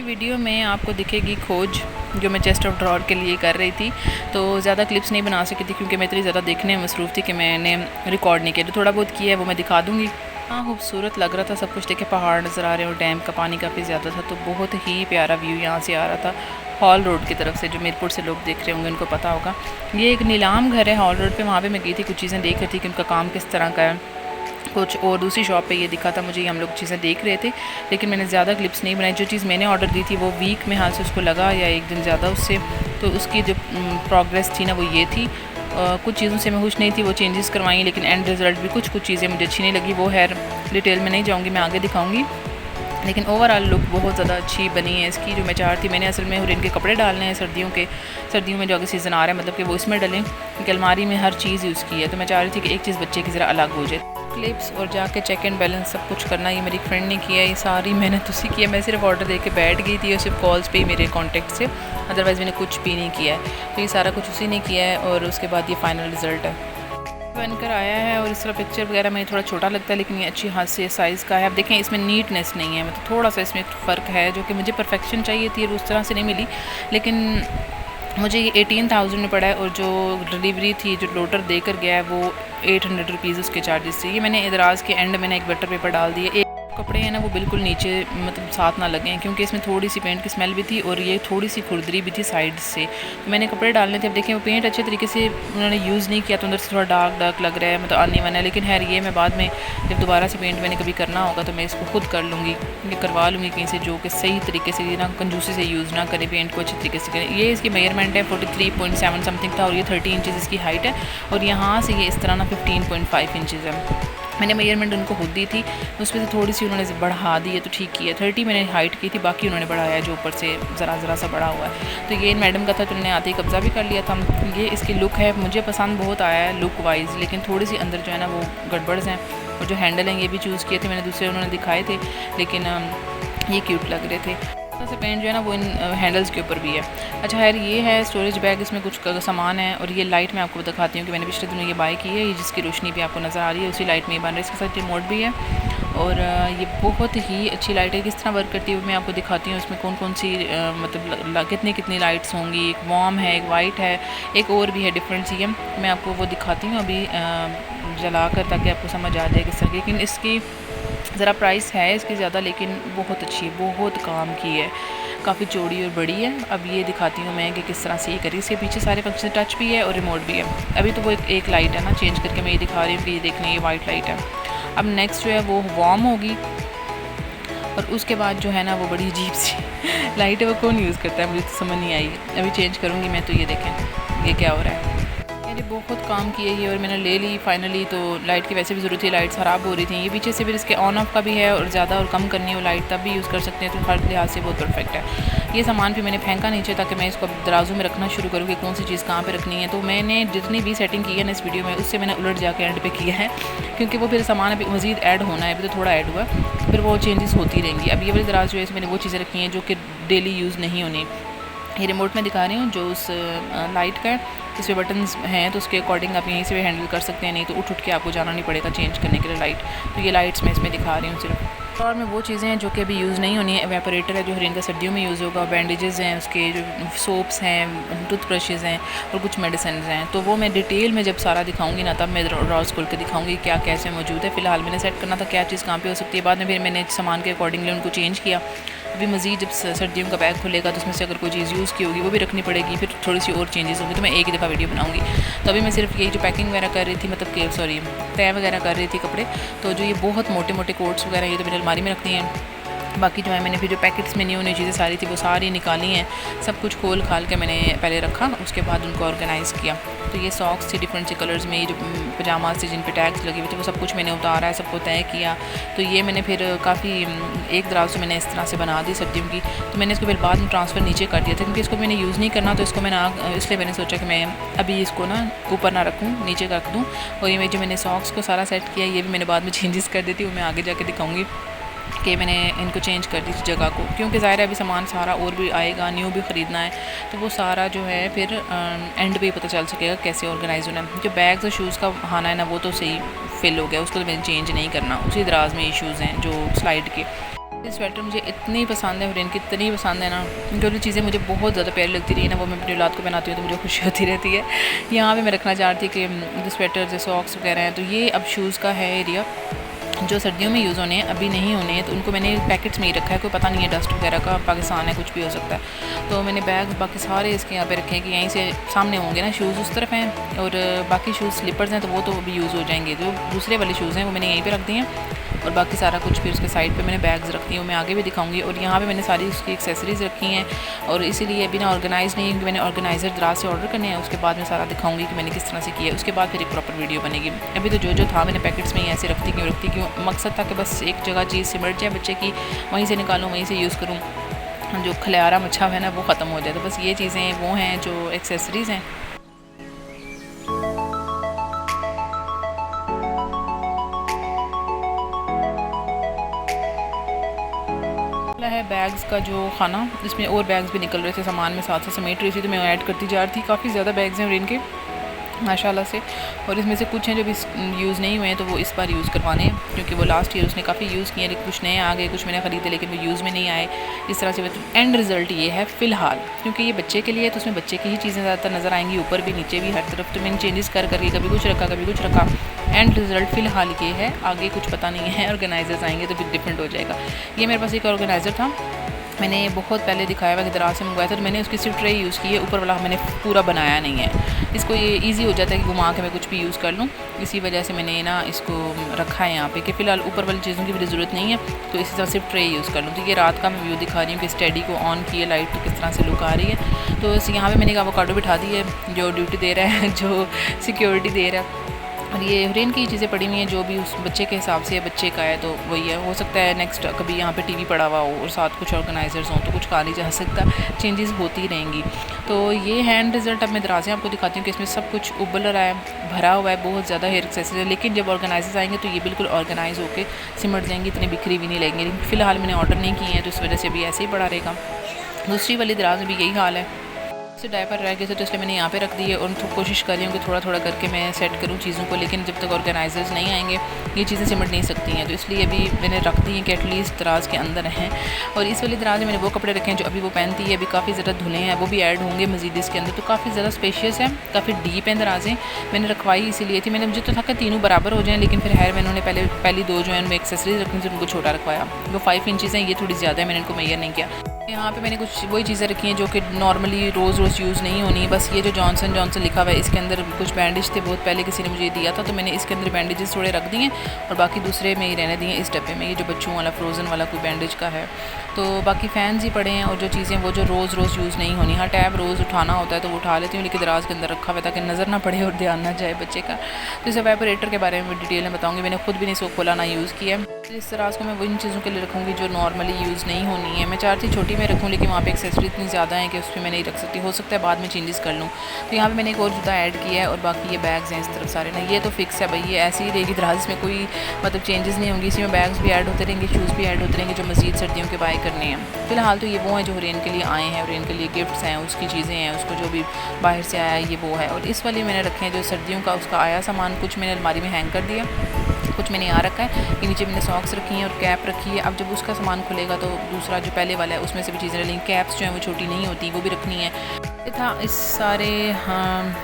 की वीडियो में आपको दिखेगी खोज जो मैं चेस्ट ऑफ ड्रॉर के लिए कर रही थी। तो ज़्यादा क्लिप्स नहीं बना सकी थी क्योंकि मैं इतनी ज़्यादा देखने में मसरूफ़ थी कि मैंने रिकॉर्ड नहीं किया। तो थोड़ा बहुत किया है वो मैं दिखा दूँगी। हाँ, खूबसूरत लग रहा था सब कुछ। देखे पहाड़ नज़र आ रहे हैं और डैम का पानी काफ़ी ज़्यादा था, तो बहुत ही प्यारा व्यू यहाँ से आ रहा था हॉल रोड की तरफ से। जो मीरपुर से लोग देख रहे होंगे उनको पता होगा, ये एक नीलाम घर है हॉल रोड पे। वहाँ पे मैं गई थी, कुछ चीज़ें देख रही थी कि उनका काम किस तरह का है कुछ, और दूसरी शॉप पे ये दिखा था मुझे, हम लोग चीज़ें देख रहे थे। लेकिन मैंने ज़्यादा क्लिप्स नहीं बनाई। जो चीज़ मैंने ऑर्डर दी थी वो वीक में हाल से उसको लगा या एक दिन ज़्यादा उससे, तो उसकी जो प्रोग्रेस थी ना वो ये थी। कुछ चीज़ों से मैं खुश नहीं थी, वो चेंजेस करवाई, लेकिन एंड रिज़ल्ट भी कुछ चीज़ें मुझे अच्छी नहीं लगी। वो खैर डिटेल में नहीं जाऊँगी, मैं आगे दिखाऊँगी। लेकिन ओवरऑल लुक बहुत ज़्यादा अच्छी बनी है इसकी। जो मैं चाह रही थी, मैंने असल में हुरैन के कपड़े डालने हैं सर्दियों में जो अगर सीज़न आ रहा है, मतलब कि वो इसमें डलें, क्योंकि अलमारी में हर चीज़ यूज़ की है। तो मैं चाह रही थी कि एक चीज़ बच्चे की ज़रा अलग हो जाए। क्लिप्स और जाके चेक एंड बैलेंस सब कुछ करना ये मेरी फ्रेंड ने किया है, ये सारी मेहनत उसी की है। मैं सिर्फ ऑर्डर दे के बैठ गई थी और सिर्फ कॉल्स पे ही मेरे कॉन्टेक्ट से, अदरवाइज़ मैंने कुछ भी नहीं किया है। तो ये सारा कुछ उसी ने किया है और उसके बाद ये फाइनल रिज़ल्ट है बनकर आया है। और इस तरह पिक्चर वगैरह में थोड़ा छोटा लगता है, लेकिन ये अच्छी हाथ से साइज़ का है। अब देखें इसमें नीटनेस नहीं है, मतलब थोड़ा सा इसमें फ़र्क है, जो कि मुझे परफेक्शन चाहिए थी और उस तरह से नहीं मिली। लेकिन मुझे ये 18,000 में पड़ा है और जो डिलीवरी थी, जो लोडर देकर गया है, वो 800 रुपीज़ उसके चार्जेस थे। ये मैंने इदराज के एंड मैंने एक बटर पेपर डाल दिया। कपड़े हैं ना वो बिल्कुल नीचे मतलब साथ ना लगें, क्योंकि इसमें थोड़ी सी पेंट की स्मेल भी थी और ये थोड़ी सी खुरदरी भी थी साइड से। तो मैंने कपड़े डालने थे। अब देखें वो पेंट अच्छे तरीके से उन्होंने यूज़ नहीं किया, तो अंदर से थोड़ा डार्क लग रहा है, मतलब आने वाला है। लेकिन खैर ये मैं बाद में जब दोबारा से पेंट मैंने कभी करना होगा तो मैं इसको खुद कर लूँगी, ये करवा लूँगी कहीं से, जो कि सही तरीके से ना कंजूसी से यूज़ ना करें, पेंट को अच्छे तरीके से करें। ये इसकी मेजरमेंट है 43.7 समथिंग था और ये 30 इंचज़ इसकी हाइट है और यहाँ से ये इस तरह ना 15.5 इंचज़ है। मैंने मेजरमेंट उनको खुद दी थी, उसमें से थोड़ी सी उन्होंने बढ़ा दी है, तो ठीक की है। 30 मैंने हाइट की थी, बाकी उन्होंने बढ़ाया है जो ऊपर से ज़रा सा बड़ा हुआ है। तो ये मैडम का था, तो उन्होंने आते ही कब्ज़ा भी कर लिया था। ये इसकी लुक है, मुझे पसंद बहुत आया है लुक वाइज, लेकिन थोड़ी सी अंदर जो है ना वो गड़बड़ हैं। और जो हैंडल हैं ये भी चूज़ किए थे मैंने, दूसरे उन्होंने दिखाए थे, लेकिन ये क्यूट लग रहे थे। से पेंट जो है ना वो इन हैंडल्स के ऊपर भी है। अच्छा खैर ये है स्टोरेज बैग, इसमें कुछ सामान है। और ये लाइट मैं आपको दिखाती हूँ कि मैंने पिछले दिनों ये बाय की है, ये जिसकी रोशनी भी आपको नज़र आ रही है उसी लाइट में ये बन रही है। इसके साथ रिमोट भी है और ये बहुत ही अच्छी लाइट है। किस तरह वर्क करती है मैं आपको दिखाती हूँ। इसमें कौन कौन सी मतलब कितनी लाइट्स होंगी। एक वार्म है, एक वाइट है, एक और भी है डिफरेंट सी है। मैं आपको वो दिखाती हूँ अभी जला कर, ताकि आपको समझ आ जाए किस तरह की। लेकिन इसकी ज़रा प्राइस है इसकी ज़्यादा, लेकिन बहुत अच्छी है, बहुत काम की है, काफ़ी चौड़ी और बड़ी है। अब ये दिखाती हूँ मैं कि किस तरह से ये करी। इसके पीछे सारे फंक्शन, टच भी है और रिमोट भी है। अभी तो वो एक लाइट है ना, चेंज करके मैं ये दिखा रही हूँ कि ये देखने ये वाइट लाइट है। अब नेक्स्ट जो है वो वार्म होगी और उसके बाद जो है ना वो बड़ी अजीब सी लाइट है, वो कौन यूज़ करता है मुझे तो समझ नहीं आई। अभी चेंज करूँगी मैं। तो ये देखें ये क्या हो रहा है, मेरे बहुत काम की है ये और मैंने ले ली फाइनली। तो लाइट की वैसे भी ज़रूरत थी, लाइट ख़राब हो रही थी। ये पीछे से फिर इसके ऑन ऑफ का भी है और ज़्यादा और कम करनी हो लाइट तब भी यूज़ कर सकते हैं, तो हर लिहाज से बहुत परफेक्ट है। ये सामान भी मैंने फेंका नीचे ताकि मैं इसको दराजू में रखना शुरू करूँ कि कौन सी चीज़ कहाँ पे रखनी है। तो मैंने जितनी भी सेटिंग की है ना इस वीडियो में, उससे मैंने उलट जाके एंड पे किया है, क्योंकि वो फिर सामान अभी मज़ीद ऐड होना है। अभी तो थोड़ा ऐड हुआ, फिर वो चेंजेस होती रहेंगी। अब ये वाली दराज जो है इसमें मैंने वो चीज़ें रखी हैं जो कि डेली यूज़ नहीं होनी। ये रिमोट में दिखा रही हूँ जो उस लाइट का है, इसमें बटन्स हैं, तो उसके अकॉर्डिंग आप यहीं से भी हैंडल कर सकते हैं, नहीं तो उठ के आपको जाना नहीं पड़ेगा चेंज करने के लिए लाइट। तो ये लाइट्स मैं इसमें दिखा रही हूँ सिर्फ। और में वो चीज़ें हैं जो कि अभी यूज़ नहीं होनी है। एवेपोरेटर है जो हर इनका सर्दियों में यूज़ होगा, बैंडेजेस हैं, उसके जो सोप्स हैं, टूथब्रशेज़ हैं और कुछ मेडिसिन हैं। तो वो मैं डिटेल में जब सारा दिखाऊंगी ना, तब मैं ड्रॉर्स खोल के दिखाऊंगी क्या कैसे मौजूद है। फ़िलहाल मैंने सेट करना था क्या चीज़ कहाँ पे हो सकती है, बाद में फिर मैंने सामान के अकॉर्डिंगली उनको चेंज किया। अभी मज़ीद जब सर्दियों का बैग खुलेगा तो उसमें से अगर कोई चीज़ यूज़ की होगी वो भी रखनी पड़ेगी, फिर थोड़ी सी और चेंजेस होंगी, तो मैं एक ही दफ़ा वीडियो बनाऊंगी। तो अभी मैं सिर्फ यही जो पैकिंग वगैरह कर रही थी, मतलब कि सॉरी तय वगैरह कर रही थी कपड़े। तो जो ये बहुत मोटे मोटे कोट्स वगैरह ये तो मैंने अलमारी में रखनी है। बाकी जो है मैंने फिर जो पैकेट्स में नहीं होनी चीज़ें सारी थी वो सारी निकाली हैं, सब कुछ खोल खाल के मैंने पहले रखा, उसके बाद उनको ऑर्गेनाइज़ किया। तो ये सॉक्स थी डिफरेंट से कलर्स में, ये जो पजामाज थे जिन पे टैग्स लगे हुए थे वो सब कुछ मैंने उतारा है, सबको तय किया। तो ये मैंने फिर काफ़ी एक दराज से मैंने इस तरह से बना दी सर्दियों की। तो मैंने इसको फिर बाद में ट्रांसफ़र नीचे कर दिया था, क्योंकि इसको मैंने यूज़ नहीं करना, तो इसको मैंने इसलिए मैंने सोचा कि मैं अभी इसको ना ऊपर ना रखूँ, नीचे रख दूँ। और ये जो मैंने सॉक्स को सारा सेट किया, ये भी मैंने बाद में चेंजेस कर दी थी, वो मैं आगे जाके दिखाऊँगी कि मैंने इनको चेंज कर दी थी जगह को, क्योंकि ज़ाहिर है अभी सामान सारा और भी आएगा, न्यू भी ख़रीदना है, तो वो सारा जो है फिर एंड पे ही पता चल सकेगा कैसे ऑर्गेनाइज होना है। जो बैग्स और शूज़ का खाना है ना वो तो सही फिल हो गया, उसको तो मैंने चेंज नहीं करना, उसी दराज में इश्यूज़ हैं जो स्लाइड के। ये स्वेटर मुझे इतनी पसंद है और इनकी इतनी पसंद है ना, जो चीज़ें मुझे बहुत ज़्यादा प्यारी लगती रही है ना, वो मैं अपनी औलाद को पहनाती हूँ तो मुझे खुशी होती रहती है। यहाँ पे मैं रखना चाह रही थी कि जो स्वेटर जो सॉक्स वगैरह हैं, तो ये अब शूज़ का है एरिया जो सर्दियों में यूज़ होने हैं, अभी नहीं होने हैं, तो उनको मैंने पैकेट्स में ही रखा है। कोई पता नहीं है डस्ट वगैरह का, पाकिस्तान है कुछ भी हो सकता है। तो मैंने बैग बाकी सारे इसके यहाँ पे रखे हैं कि यहीं से सामने होंगे ना, शूज़ उस तरफ हैं और बाकी शूज़ स्लीपर्स हैं तो वो तो अभी यूज़ हो जाएंगे। जो दूसरे वाले शूज़ हैं वो मैंने यहीं पर रख दिए हैं और बाकी सारा कुछ फिर उसके साइड पे मैंने बैग्स रखती हूँ, मैं आगे भी दिखाऊंगी। और यहाँ पे मैंने सारी उसकी एक्सेसरीज़ रखी हैं और इसीलिए अभी ना ऑर्गेनाइज़ नहीं है क्योंकि मैंने ऑर्गेनाइज़र दराज से ऑर्डर करने हैं, उसके बाद मैं सारा दिखाऊंगी कि मैंने किस तरह से किया है। उसके बाद फिर एक प्रॉपर वीडियो बनेगी। अभी तो जो था मैंने पैकेट्स में ही ऐसे रखती क्यों मकसद था कि बस एक जगह चीज़ सिमट जाए बच्चे की, वहीं से निकालूँ वहीं से यूज़ करूँ, जो खलियारा मच्छा है ना वो ख़त्म हो जाए। तो बस ये चीज़ें वो हैं जो एक्सेसरीज़ हैं। है बैग्स का जो खाना, जिसमें और बैग्स भी निकल रहे थे, सामान में साथ से समेट रही थी तो मैं ऐड करती जा रही थी। काफ़ी ज़्यादा बैग्स हैं और इनके माशाल्लाह से, और इसमें से कुछ हैं जो भी यूज़ नहीं हुए हैं तो वो इस बार यूज़ करवाने हैं क्योंकि वो लास्ट ईयर उसने काफ़ी यूज़ किए, लेकिन कुछ नए आ गए, कुछ मैंने ख़रीदे लेकिन वो यूज़ में नहीं आए। इस तरह से एंड रिज़ल्ट ये है फ़िलहाल, क्योंकि ये बच्चे के लिए तो उसमें बच्चे की ही चीज़ें ज़्यादातर नज़र आएंगी, ऊपर भी नीचे भी हर तरफ। तो मैंने चेंजेस करके कभी कुछ रखा कभी कुछ रखा। एंड रिज़ल्ट फ़िलहाल ये है, आगे कुछ पता नहीं है, ऑर्गेनाइजर्स आएंगे तो फिर डिफरेंट हो जाएगा। ये मेरे पास एक ऑर्गेनाइज़र था, मैंने बहुत पहले दिखाया हुआ कि दराज से मंगवाया था, तो मैंने उसकी सिर्फ ट्रे यूज़ की है, ऊपर वाला मैंने पूरा बनाया नहीं है। इसको ये इजी हो जाता है कि घुमा के मैं कुछ भी यूज़ कर लूँ, इसी वजह से मैंने ना इसको रखा है यहाँ पे कि फ़िलहाल ऊपर वाली चीज़ों की भी ज़रूरत नहीं है, तो इसी तरह सिर्फ ट्रे यूज़ कर लूँ। तो ये रात का मैं व्यू दिखा रही हूँ कि स्टडी को ऑन किए, लाइट तो किस तरह से लुक आ रही है। तो यहाँ पर मैंने एवोकाडो बिठा दी है जो ड्यूटी दे रहा है, जो सिक्योरिटी दे रहा है। और ये हुरैन की चीज़ें पड़ी हुई हैं जो भी उस बच्चे के हिसाब से बच्चे का है तो वही है। हो सकता है नेक्स्ट कभी यहाँ पे टीवी पड़ा हुआ हो और साथ कुछ ऑर्गेनाइजर्स हों तो कुछ कहा नहीं जा सकता, चेंजेस होती रहेंगी। तो ये हैंड रिज़ल्ट अब मैं दराज़ें आपको दिखाती हूँ कि इसमें सब कुछ उबल रहा है, भरा हुआ है, बहुत ज़्यादा हेयर एक्सेसरीज है। लेकिन जब ऑर्गेनाइजर्स आएंगे तो ये बिल्कुल ऑर्गेनाइज होकर सिमट जाएंगी, इतनी बिखरी भी नहीं लगेंगी। लेकिन फ़िलहाल मैंने ऑर्डर नहीं किए हैं तो इस वजह से अभी ऐसे ही पड़ा रहेगा। दूसरी वाली दराज में भी यही हाल है, से डायपर रह गए थे तो इसलिए मैंने यहाँ पे रख दी है और कोशिश कर रही हूँ कि थोड़ा थोड़ा करके मैं सेट करूँ चीज़ों को। लेकिन जब तक ऑर्गेनाइजर्स नहीं आएंगे ये चीज़ें सिमट नहीं सकती हैं, तो इसलिए अभी मैंने रख दी हैं कि एटलीस्ट दराज के अंदर हैं। और इस वाली दराज में मैंने वो कपड़े रखे हैं जो अभी वो पहनती है, अभी काफ़ी ज़्यादा धुले हैं, वो भी ऐड होंगे मज़ीद इसके अंदर। तो काफ़ी ज़्यादा स्पेशियस है, काफ़ी डीप हैं दराजें। मैंने रखवाई इसीलिए थी, मैंने मुझे तो था कि तीनों बराबर हो जाएँ, लेकिन फिर है मैंने पहली दो जो है उनमें एक्सेसरीज रखनी थी उनको छोटा रखवाया। वो 5 इंचज़ हैं, ये थोड़ी ज़्यादा है, मैंने इनको मेजर नहीं किया। यहाँ पे मैंने कुछ वही चीज़ें रखी हैं जो कि नॉर्मली रोज़ यूज़ नहीं होनी। बस ये जो जॉनसन लिखा हुआ है इसके अंदर कुछ बैंडेज थे, बहुत पहले किसी ने मुझे दिया था, तो मैंने इसके अंदर बैंडेजेस थोड़े रख दिए और बाकी दूसरे में ही रहने दिए इस डब्बे में। ये जो बच्चों वाला फ्रोज़न वाला कोई बैंडेज का है, तो बाकी फ़ैन्स ही पड़े हैं और जो चीज़ें वो जो रोज़ यूज़ नहीं होनी। हाँ, टैब रोज़ उठाना होता है तो वो उठा लेती हूँ, लेकिन दराज के अंदर रखा हुआ ताकि नज़र ना पड़े और ध्यान ना जाए बच्चे का। तो इस एवापोरेटर के बारे में डिटेल में बताऊँगी, मैंने खुद भी नहीं इसको खोला ना यूज़ किया। इस दराज को मैं उन चीज़ों के लिए रखूँगी जो नॉर्मली यूज़ नहीं होनी है। मैं चाहती छोटी में रखूँ, लेकिन वहाँ पे एक्सेसरी इतनी ज़्यादा है कि उस पर मैं नहीं रख सकती, हो सकता है बाद में चेंजेस कर लूँ। तो यहाँ पे मैंने एक और जूता ऐड किया है और बाकी ये बैग्स हैं इस तरफ सारे ना, ये तो फिक्स है भाई, ये ऐसी ही रहेगी दराज, इसमें कोई मतलब चेंजेस नहीं होंगी। इसी में बैग्स भी ऐड होते रहेंगे, शूज़ भी ऐड होते रहेंगे जो मज़ीद सर्दियों के बाय करने हैं। फ़िलहाल तो ये वो हैं जो हुरैन के लिए आए हैं, हुरैन के लिए गिफ्ट्स हैं, उसकी चीज़ें हैं, उसको जो भी बाहर से आया है ये वो है। और इस वाली मैंने रखे हैं जो सर्दियों का उसका आया सामान, कुछ मैंने अलमारी में हैंग कर दिया, कुछ मैंने यहाँ रखा है। ये नीचे मैंने सॉक्स रखी हैं और कैप रखी है। अब जब उसका सामान खुलेगा तो दूसरा जो पहले वाला है उसमें से भी चीज़ें लेंगे। कैप्स जो हैं वो छोटी नहीं होती, वो भी रखनी है। ये था इस सारे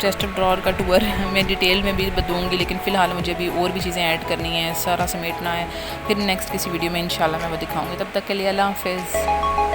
चेस्ट ऑफ ड्रॉर का टूर, मैं डिटेल में भी बताऊँगी, लेकिन फ़िलहाल मुझे अभी और भी चीज़ें ऐड करनी है, सारा समेटना है। फिर नेक्स्ट किसी वीडियो में इंशाल्लाह मैं वो दिखाऊँगी। तब तक के लिए अल्लाह हाफ़िज़।